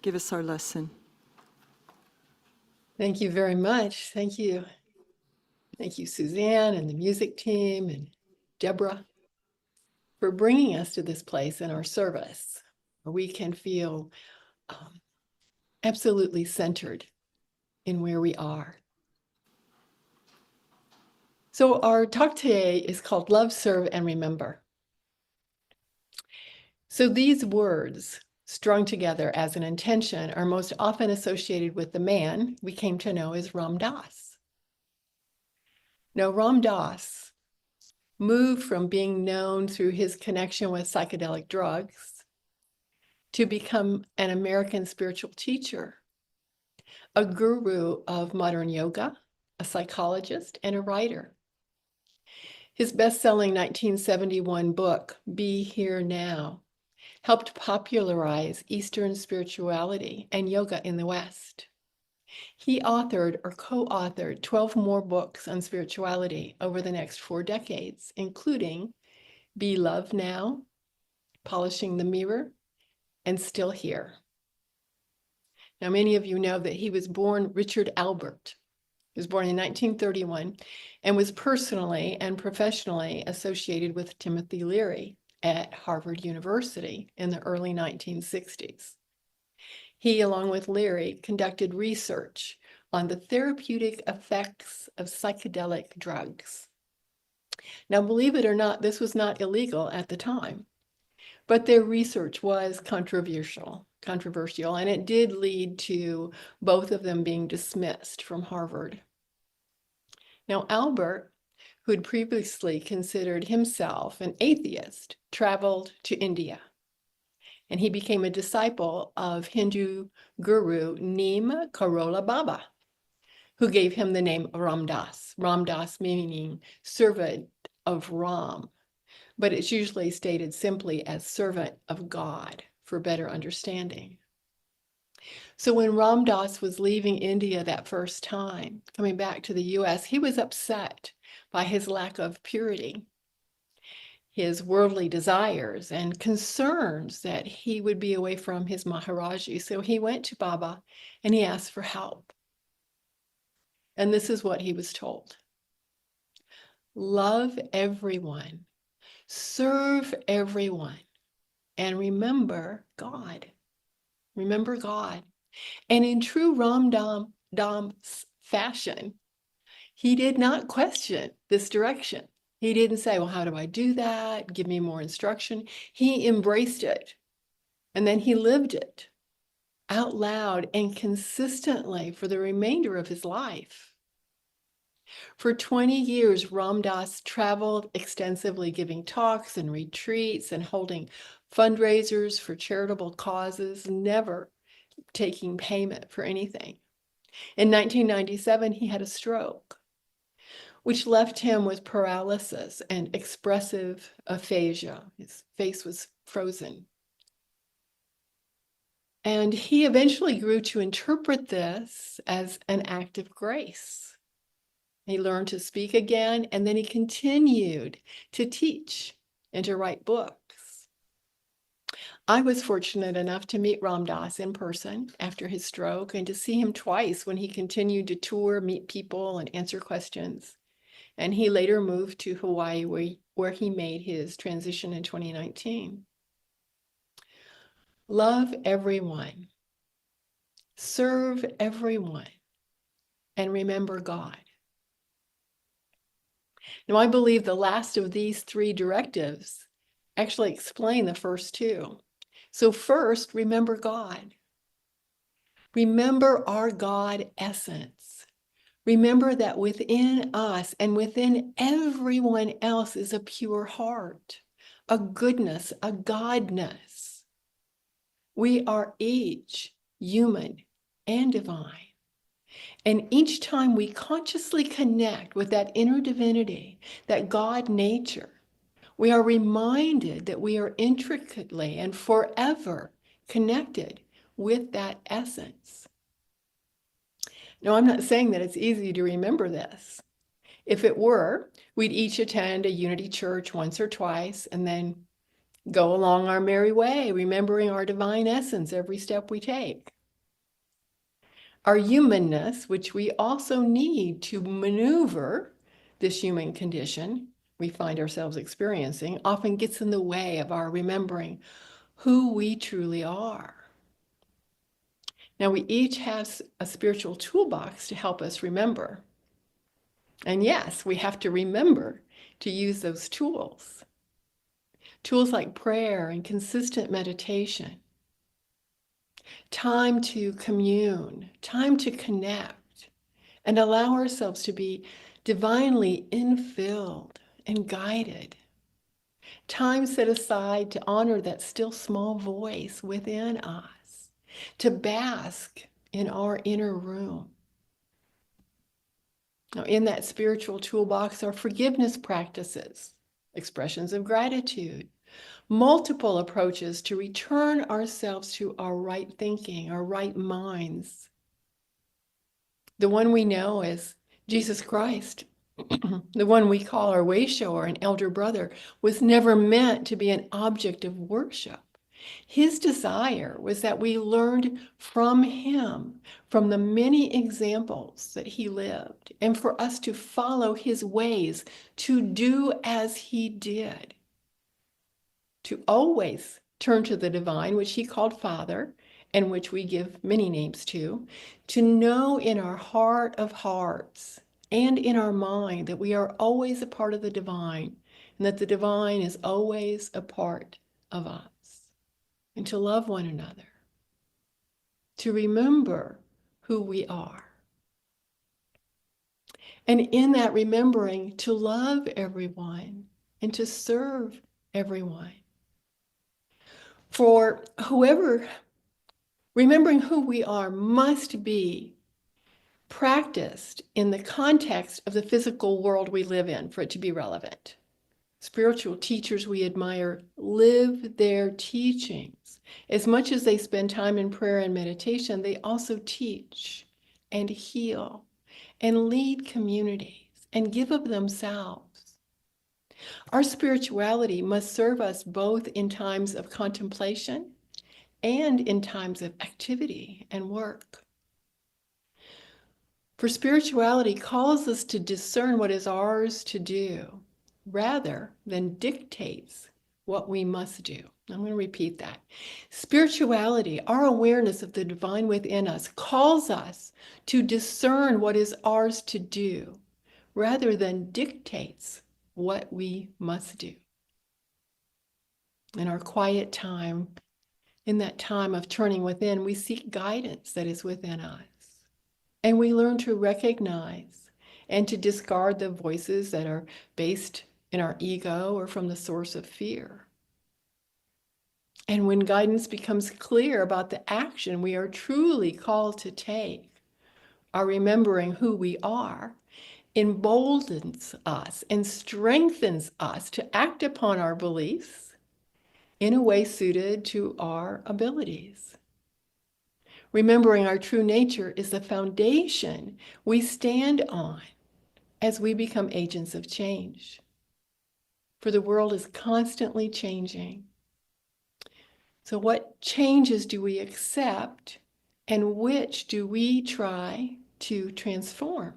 give us our lesson. Thank you very much. Thank you. Thank you, Suzanne and the music team and Deborah, for bringing us to this place in our service where we can feel absolutely centered in where we are. So our talk today is called Love, Serve, and Remember. So these words, strung together as an intention, are most often associated with the man we came to know as Ram Dass. Now, Ram Dass moved from being known through his connection with psychedelic drugs to become an American spiritual teacher, a guru of modern yoga, a psychologist, and a writer. His best-selling 1971 book, Be Here Now, helped popularize Eastern spirituality and yoga in the West. He authored or co-authored 12 more books on spirituality over the next 4 decades, including Be Love Now, Polishing the Mirror, and Still Here. Now, many of you know that he was born Richard Albert. He was born in 1931 and was personally and professionally associated with Timothy Leary at Harvard University in the early 1960s. He, along with Leary, conducted research on the therapeutic effects of psychedelic drugs. Now, believe it or not, this was not illegal at the time, but their research was controversial, and it did lead to both of them being dismissed from Harvard. Now, Albert, who had previously considered himself an atheist, traveled to India, and he became a disciple of Hindu guru Neem Karola Baba, who gave him the name Ram Dass. Ram Dass meaning servant of Ram, but it's usually stated simply as servant of God for better understanding. So when Ram Dass was leaving India that first time, coming back to the US, he was upset by his lack of purity, his worldly desires, and concerns that he would be away from his Maharaji. So he went to Baba and he asked for help. And this is what he was told. Love everyone, serve everyone, and remember God. Remember God. And in true Ram Dass fashion, he did not question this direction. He didn't say, well, how do I do that? Give me more instruction. He embraced it. And then he lived it out loud and consistently for the remainder of his life. For 20 years, Ram Dass traveled extensively, giving talks and retreats and holding fundraisers for charitable causes, never taking payment for anything. In 1997, he had a stroke, which left him with paralysis and expressive aphasia. His face was frozen. And he eventually grew to interpret this as an act of grace. He learned to speak again, and then he continued to teach and to write books. I was fortunate enough to meet Ram Dass in person after his stroke and to see him twice when he continued to tour, meet people, and answer questions. And he later moved to Hawaii, where he made his transition in 2019. Love everyone, serve everyone, and remember God. Now, I believe the last of these 3 directives actually explain the first 2. So first, remember God. Remember our God essence. Remember that within us and within everyone else is a pure heart, a goodness, a godness. We are each human and divine. And each time we consciously connect with that inner divinity, that God nature, we are reminded that we are intricately and forever connected with that essence. Now, I'm not saying that it's easy to remember this. If it were, we'd each attend a unity church once or twice and then go along our merry way, remembering our divine essence every step we take. Our humanness, which we also need to maneuver this human condition we find ourselves experiencing, often gets in the way of our remembering who we truly are. Now, we each have a spiritual toolbox to help us remember. And yes, we have to remember to use those tools. Tools like prayer and consistent meditation, time to commune, time to connect, and allow ourselves to be divinely infilled and guided. Time set aside to honor that still small voice within us, to bask in our inner room. Now, in that spiritual toolbox are forgiveness practices, expressions of gratitude, multiple approaches to return ourselves to our right thinking, our right minds. The one we know is Jesus Christ, the one we call our way shower and elder brother, was never meant to be an object of worship. His desire was that we learned from him, from the many examples that he lived, and for us to follow his ways, to do as he did, to always turn to the divine, which he called Father, and which we give many names to know in our heart of hearts and in our mind that we are always a part of the divine, and that the divine is always a part of us. And to love one another, to remember who we are. And in that remembering, to love everyone and to serve everyone. For remembering who we are must be practiced in the context of the physical world we live in for it to be relevant. Spiritual teachers we admire live their teachings. As much as they spend time in prayer and meditation, they also teach and heal and lead communities and give of themselves. Our spirituality must serve us both in times of contemplation and in times of activity and work. For spirituality calls us to discern what is ours to do rather than dictates what we must do. I'm going to repeat that. Spirituality, our awareness of the divine within us, calls us to discern what is ours to do rather than dictates what we must do. In our quiet time, in that time of turning within, we seek guidance that is within us. And we learn to recognize and to discard the voices that are based in our ego or from the source of fear. And when guidance becomes clear about the action we are truly called to take, our remembering who we are emboldens us and strengthens us to act upon our beliefs in a way suited to our abilities. Remembering our true nature is the foundation we stand on as we become agents of change. For the world is constantly changing. So what changes do we accept and which do we try to transform?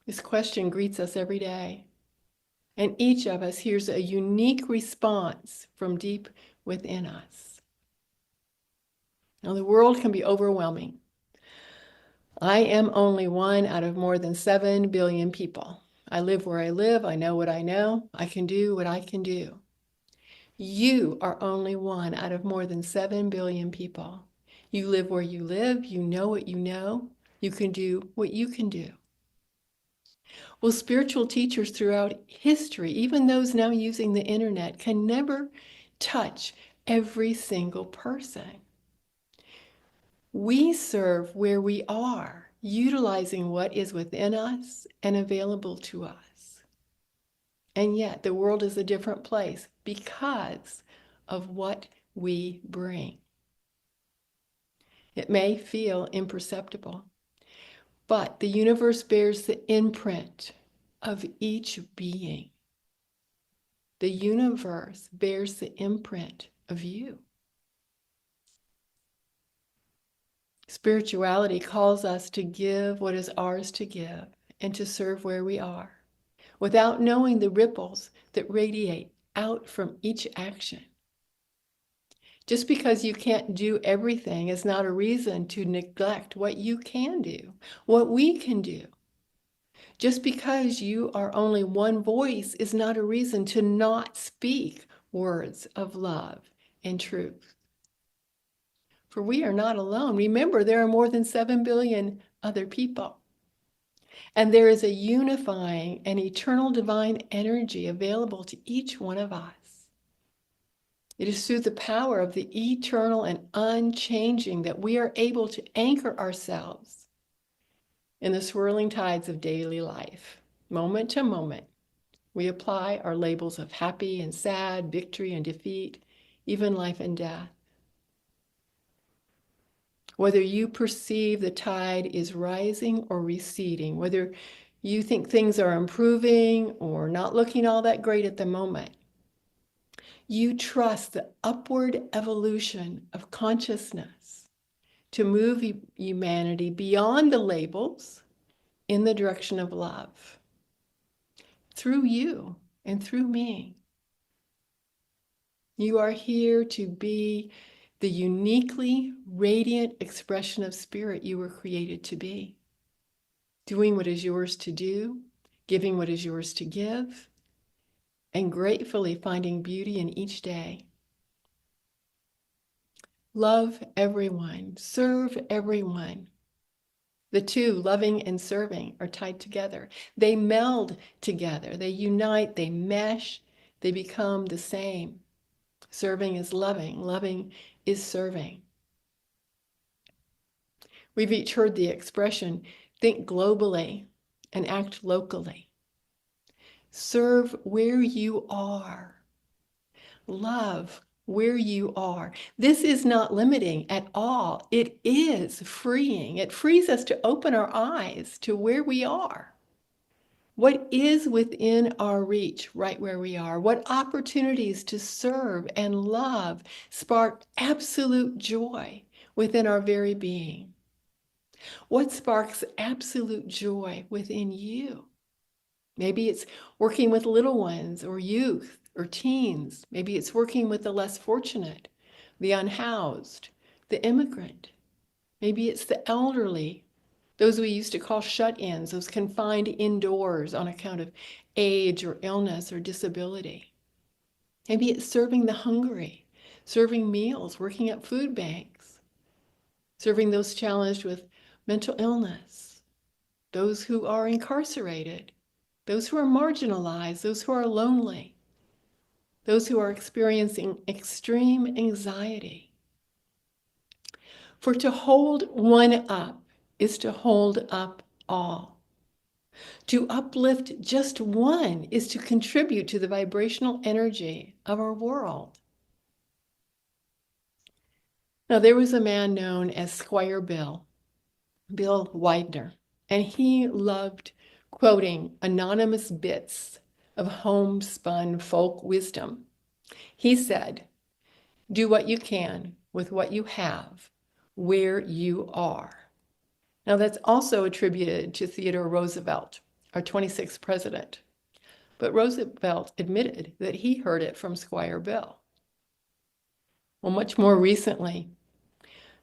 This question greets us every day. And each of us hears a unique response from deep within us. Now, the world can be overwhelming. I am only one out of more than 7 billion people. I live where I live. I know what I know. I can do what I can do. You are only one out of more than 7 billion people. You live where you live. You know what you know. You can do what you can do. Well, spiritual teachers throughout history, even those now using the internet, can never touch every single person. We serve where we are, utilizing what is within us and available to us. And yet the world is a different place because of what we bring. It may feel imperceptible, but the universe bears the imprint of each being. The universe bears the imprint of you. Spirituality calls us to give what is ours to give and to serve where we are, without knowing the ripples that radiate out from each action. Just because you can't do everything is not a reason to neglect what you can do, what we can do. Just because you are only one voice is not a reason to not speak words of love and truth. For we are not alone. Remember, there are more than 7 billion other people. And there is a unifying and eternal divine energy available to each one of us. It is through the power of the eternal and unchanging that we are able to anchor ourselves in the swirling tides of daily life. Moment to moment, we apply our labels of happy and sad, victory and defeat, even life and death. Whether you perceive the tide is rising or receding, whether you think things are improving or not looking all that great at the moment, you trust the upward evolution of consciousness to move humanity beyond the labels in the direction of love. Through you and through me. You are here to be the uniquely radiant expression of spirit you were created to be. Doing what is yours to do, giving what is yours to give, and gratefully finding beauty in each day. Love everyone, serve everyone. The two, loving and serving, are tied together. They meld together, they unite, they mesh, they become the same. Serving is loving, loving is serving. We've each heard the expression, think globally and act locally. Serve where you are. Love where you are. This is not limiting at all. It is freeing. It frees us to open our eyes to where we are. What is within our reach right where we are? What opportunities to serve and love spark absolute joy within our very being? What sparks absolute joy within you? Maybe it's working with little ones or youth or teens. Maybe it's working with the less fortunate, the unhoused, the immigrant. Maybe it's the elderly, those we used to call shut-ins, those confined indoors on account of age or illness or disability. Maybe it's serving the hungry, serving meals, working at food banks, serving those challenged with mental illness, those who are incarcerated, those who are marginalized, those who are lonely, those who are experiencing extreme anxiety. For to hold one up is to hold up all. To uplift just one is to contribute to the vibrational energy of our world. Now, there was a man known as Squire Bill Widener, and he loved quoting anonymous bits of homespun folk wisdom. He said, "Do what you can with what you have, where you are." Now, that's also attributed to Theodore Roosevelt, our 26th president. But Roosevelt admitted that he heard it from Squire Bill. Well, much more recently,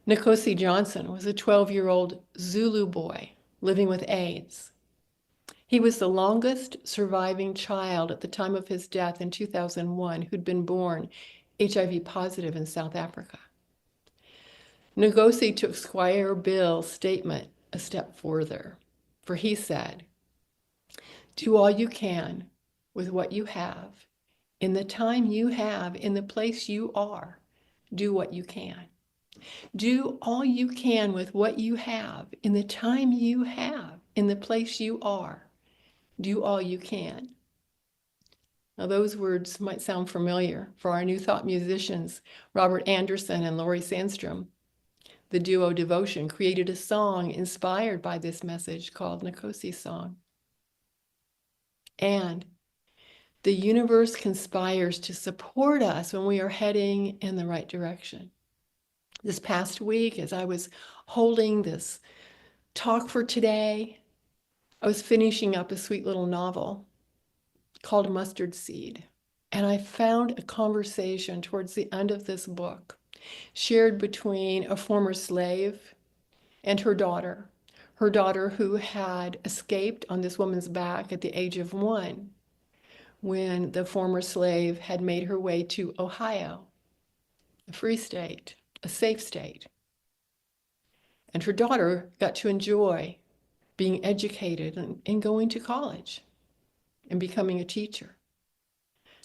Nkosi Johnson was a 12-year-old Zulu boy living with AIDS. He was the longest surviving child at the time of his death in 2001 who'd been born HIV positive in South Africa. Ngozi took Squire Bill's statement a step further, for he said, "Do all you can with what you have, in the time you have, in the place you are, do what you can. Do all you can with what you have, in the time you have, in the place you are, do all you can." Now, those words might sound familiar for our New Thought musicians, Robert Anderson and Laurie Sandstrom. The duo Devotion created a song inspired by this message called Nkosi's Song. And The universe conspires to support us when we are heading in the right direction. This past week, as I was holding this talk for today, I was finishing up a sweet little novel called Mustard Seed. And I found a conversation towards the end of this book shared between a former slave and her daughter who had escaped on this woman's back at the age of 1 when the former slave had made her way to Ohio, a free state, a safe state. And her daughter got to enjoy being educated and going to college and becoming a teacher.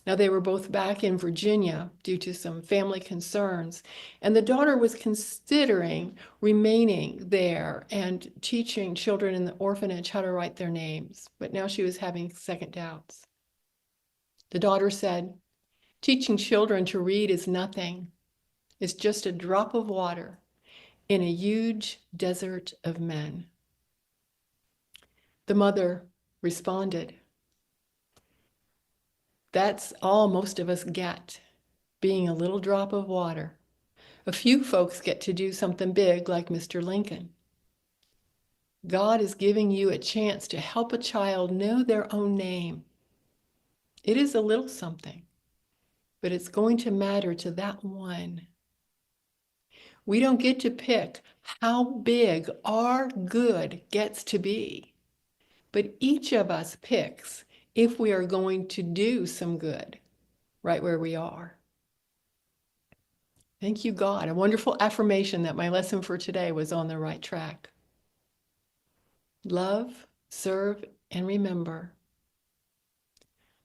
Now, they were both back in Virginia due to some family concerns, and the daughter was considering remaining there and teaching children in the orphanage how to write their names, but now she was having second doubts. The daughter said, "Teaching children to read is nothing. It's just a drop of water in a huge desert of men." The mother responded, "That's all most of us get, being a little drop of water. A few folks get to do something big like Mr. Lincoln. God is giving you a chance to help a child know their own name. It is a little something, but it's going to matter to that one. We don't get to pick how big our good gets to be, but each of us picks if we are going to do some good right where we are." Thank you, God. A wonderful affirmation that my lesson for today was on the right track. Love, serve, and remember.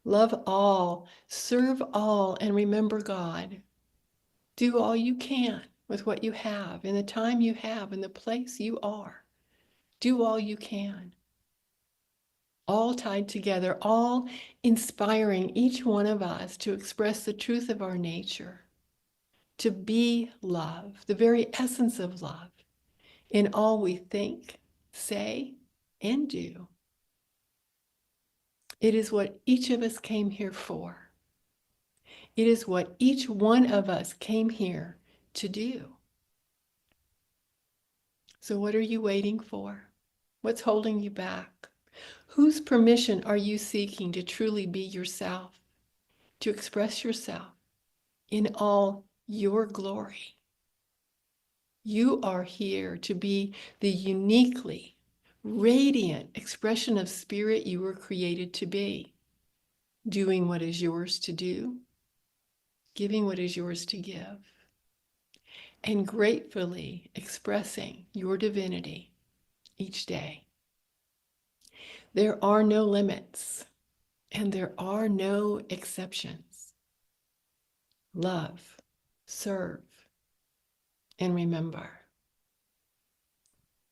Love all, serve all, and remember God. Do all you can with what you have, in the time you have, in the place you are. Do all you can. All tied together, all inspiring each one of us to express the truth of our nature, to be love, the very essence of love, in all we think, say, and do. It is what each of us came here for. It is what each one of us came here to do. So what are you waiting for? What's holding you back? Whose permission are you seeking to truly be yourself, to express yourself in all your glory? You are here to be the uniquely radiant expression of spirit you were created to be, doing what is yours to do, giving what is yours to give, and gratefully expressing your divinity each day. There are no limits, and there are no exceptions. Love, serve, and remember.